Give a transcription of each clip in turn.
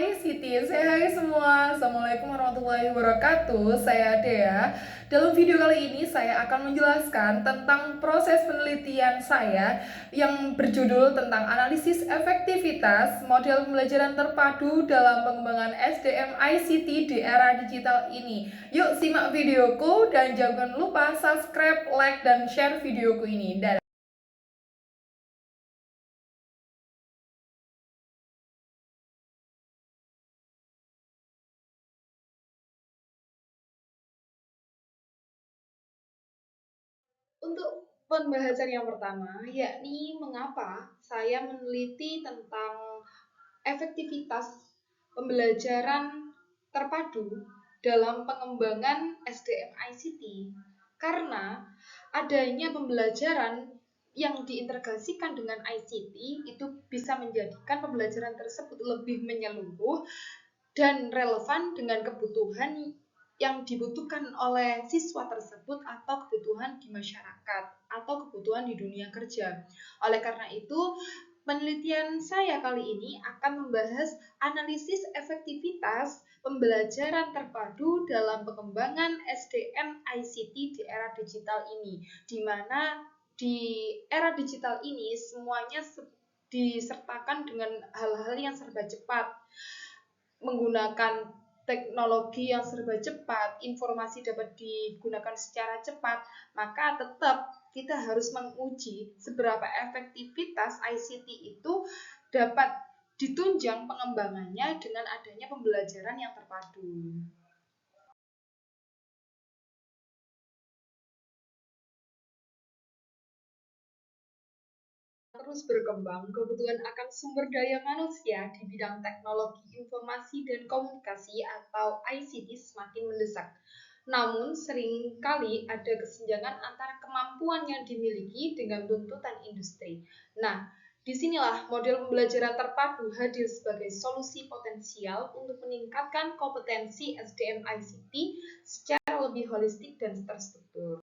ICT. Hai semua, Assalamualaikum warahmatullahi wabarakatuh. Saya Dea. Dalam video kali ini saya akan menjelaskan tentang proses penelitian saya yang berjudul tentang analisis efektivitas model pembelajaran terpadu dalam pengembangan SDM ICT di era digital ini. Yuk simak videoku dan jangan lupa subscribe, like, dan share videoku ini. Dadah. Untuk pembahasan yang pertama, yakni mengapa saya meneliti tentang efektivitas pembelajaran terpadu dalam pengembangan SDM ICT. Karena adanya pembelajaran yang diintegrasikan dengan ICT itu bisa menjadikan pembelajaran tersebut lebih menyeluruh dan relevan dengan kebutuhan yang dibutuhkan oleh siswa tersebut atau kebutuhan di masyarakat atau kebutuhan di dunia kerja. Oleh karena itu, penelitian saya kali ini akan membahas analisis efektivitas pembelajaran terpadu dalam pengembangan SDM ICT di era digital ini, di mana di era digital ini semuanya disertakan dengan hal-hal yang serba cepat, menggunakan teknologi yang serba cepat, informasi dapat digunakan secara cepat, maka tetap kita harus menguji seberapa efektivitas ICT itu dapat ditunjang pengembangannya dengan adanya pembelajaran yang terpadu. Terus berkembang, kebutuhan akan sumber daya manusia di bidang teknologi informasi dan komunikasi atau ICT semakin mendesak. Namun, seringkali ada kesenjangan antara kemampuan yang dimiliki dengan tuntutan industri. Nah, disinilah model pembelajaran terpadu hadir sebagai solusi potensial untuk meningkatkan kompetensi SDM ICT secara lebih holistik dan terstruktur.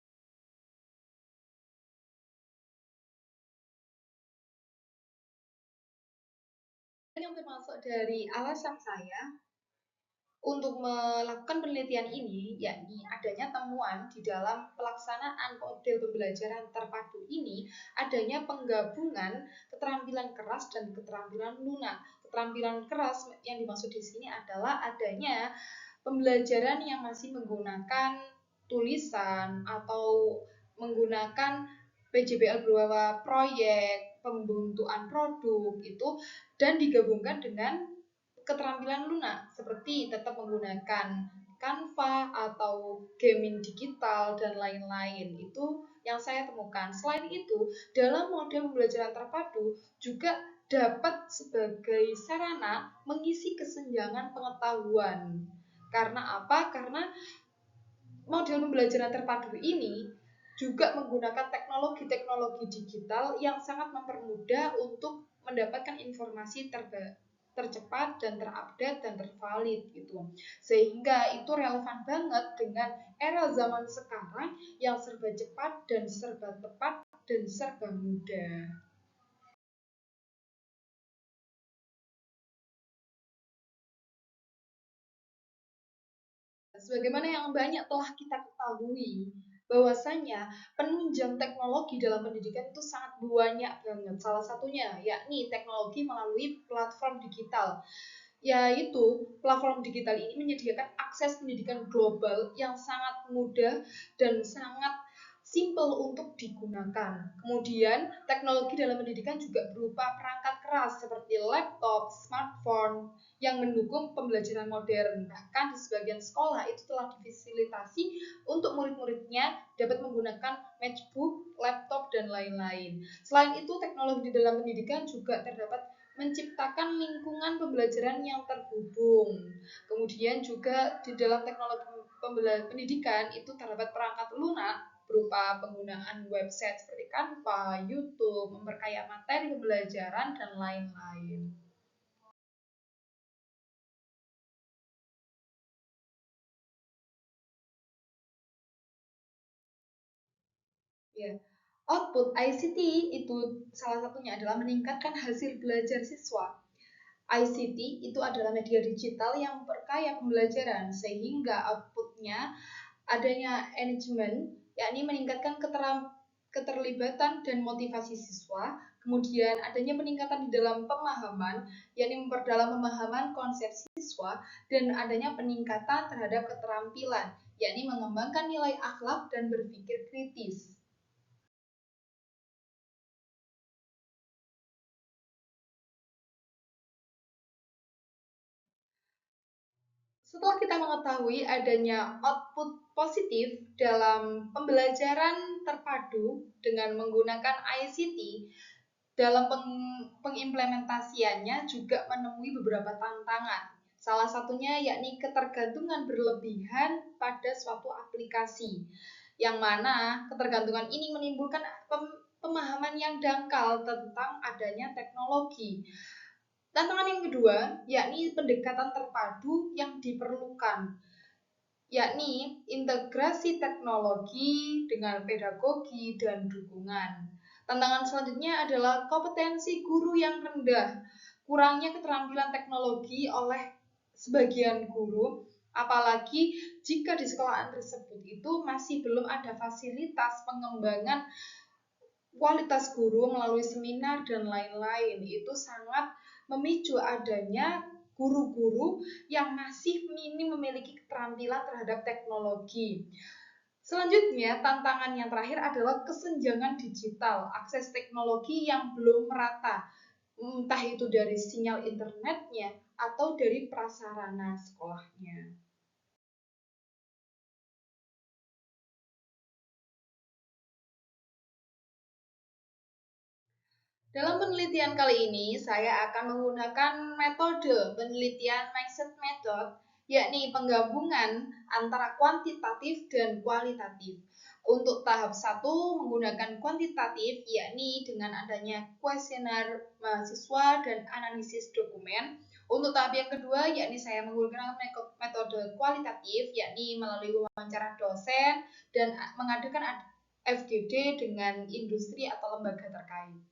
Yang termasuk dari alasan saya untuk melakukan penelitian ini, yakni adanya temuan di dalam pelaksanaan model pembelajaran terpadu ini, adanya penggabungan keterampilan keras dan keterampilan lunak. Keterampilan keras yang dimaksud di sini adalah adanya pembelajaran yang masih menggunakan tulisan atau menggunakan PJBL berupa proyek, pembentukan produk itu, dan digabungkan dengan keterampilan lunak seperti tetap menggunakan Canva atau gaming digital dan lain-lain. Itu yang saya temukan. Selain itu, dalam model pembelajaran terpadu juga dapat sebagai sarana mengisi kesenjangan pengetahuan. Karena apa? Karena model pembelajaran terpadu ini juga menggunakan teknologi-teknologi digital yang sangat mempermudah untuk mendapatkan informasi tercepat dan terupdate dan tervalid gitu. Sehingga itu relevan banget dengan era zaman sekarang yang serba cepat dan serba tepat dan serba mudah. Sebagaimana yang banyak telah kita ketahui, bahwasanya penunjang teknologi dalam pendidikan itu sangat banyak banget. Salah satunya yakni teknologi melalui platform digital, yaitu platform digital ini menyediakan akses pendidikan global yang sangat mudah dan sangat simple untuk digunakan. Kemudian, teknologi dalam pendidikan juga berupa perangkat keras seperti laptop, smartphone yang mendukung pembelajaran modern. Bahkan di sebagian sekolah itu telah difasilitasi untuk murid-muridnya dapat menggunakan matchbook, laptop, dan lain-lain. Selain itu, teknologi di dalam pendidikan juga terdapat menciptakan lingkungan pembelajaran yang terhubung. Kemudian juga di dalam teknologi pendidikan itu terdapat perangkat lunak berupa penggunaan website seperti Canva, YouTube, memperkaya materi pembelajaran, dan lain-lain. Ya, output ICT itu salah satunya adalah meningkatkan hasil belajar siswa. ICT itu adalah media digital yang memperkaya pembelajaran sehingga outputnya adanya engagement, yakni meningkatkan keterlibatan dan motivasi siswa, kemudian adanya peningkatan di dalam pemahaman, yakni memperdalam pemahaman konsep siswa, dan adanya peningkatan terhadap keterampilan, yakni mengembangkan nilai akhlak dan berpikir kritis. Setelah kita mengetahui adanya output positif dalam pembelajaran terpadu dengan menggunakan ICT, dalam pengimplementasiannya juga menemui beberapa tantangan. Salah satunya yakni ketergantungan berlebihan pada suatu aplikasi, yang mana ketergantungan ini menimbulkan pemahaman yang dangkal tentang adanya teknologi. Tantangan yang kedua, yakni pendekatan terpadu yang diperlukan, yakni integrasi teknologi dengan pedagogi dan dukungan. Tantangan selanjutnya adalah kompetensi guru yang rendah, kurangnya keterampilan teknologi oleh sebagian guru, apalagi jika di sekolahan tersebut itu masih belum ada fasilitas pengembangan kualitas guru melalui seminar dan lain-lain. Itu sangat memicu adanya guru-guru yang masih minim memiliki keterampilan terhadap teknologi. Selanjutnya, tantangan yang terakhir adalah kesenjangan digital, akses teknologi yang belum merata, entah itu dari sinyal internetnya atau dari prasarana sekolahnya. Dalam penelitian kali ini, saya akan menggunakan metode penelitian mindset method, yakni penggabungan antara kuantitatif dan kualitatif. Untuk tahap 1 menggunakan kuantitatif, yakni dengan adanya kuesioner mahasiswa dan analisis dokumen. Untuk tahap yang kedua, yakni saya menggunakan metode kualitatif, yakni melalui wawancara dosen dan mengadakan FGD dengan industri atau lembaga terkait.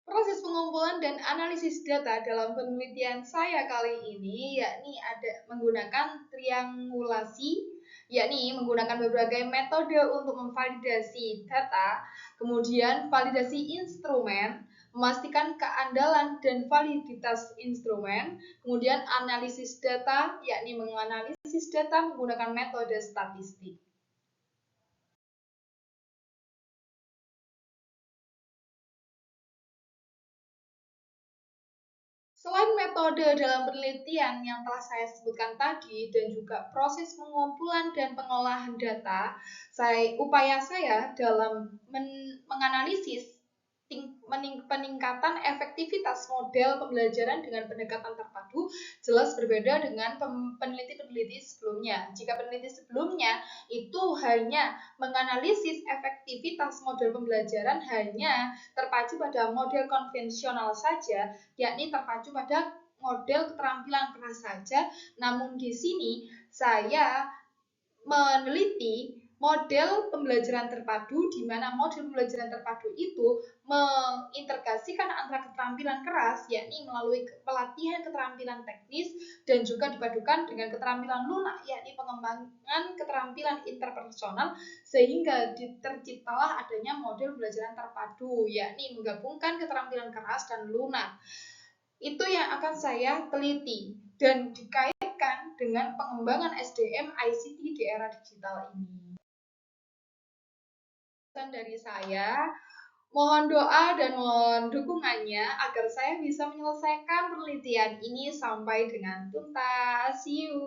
Proses pengumpulan dan analisis data dalam penelitian saya kali ini yakni ada menggunakan triangulasi, yakni menggunakan berbagai metode untuk memvalidasi data, kemudian validasi instrumen, memastikan keandalan dan validitas instrumen, kemudian analisis data, yakni menganalisis data menggunakan metode statistik. Selain metode dalam penelitian yang telah saya sebutkan tadi dan juga proses pengumpulan dan pengolahan data, upaya saya dalam menganalisis peningkatan efektivitas model pembelajaran dengan pendekatan terpadu jelas berbeda dengan peneliti-peneliti sebelumnya. Jika peneliti sebelumnya itu hanya menganalisis efektivitas model pembelajaran hanya terpacu pada model konvensional saja, yakni terpacu pada model keterampilan keras saja. Namun di sini saya meneliti model pembelajaran terpadu, di mana model pembelajaran terpadu itu mengintegrasikan antara keterampilan keras, yakni melalui pelatihan keterampilan teknis, dan juga dipadukan dengan keterampilan lunak, yakni pengembangan keterampilan interpersonal, sehingga terciptalah adanya model pembelajaran terpadu, yakni menggabungkan keterampilan keras dan lunak. Itu yang akan saya teliti dan dikaitkan dengan pengembangan SDM ICT di era digital ini. Pesan dari saya, mohon doa dan mohon dukungannya agar saya bisa menyelesaikan penelitian ini sampai dengan tuntas. See you.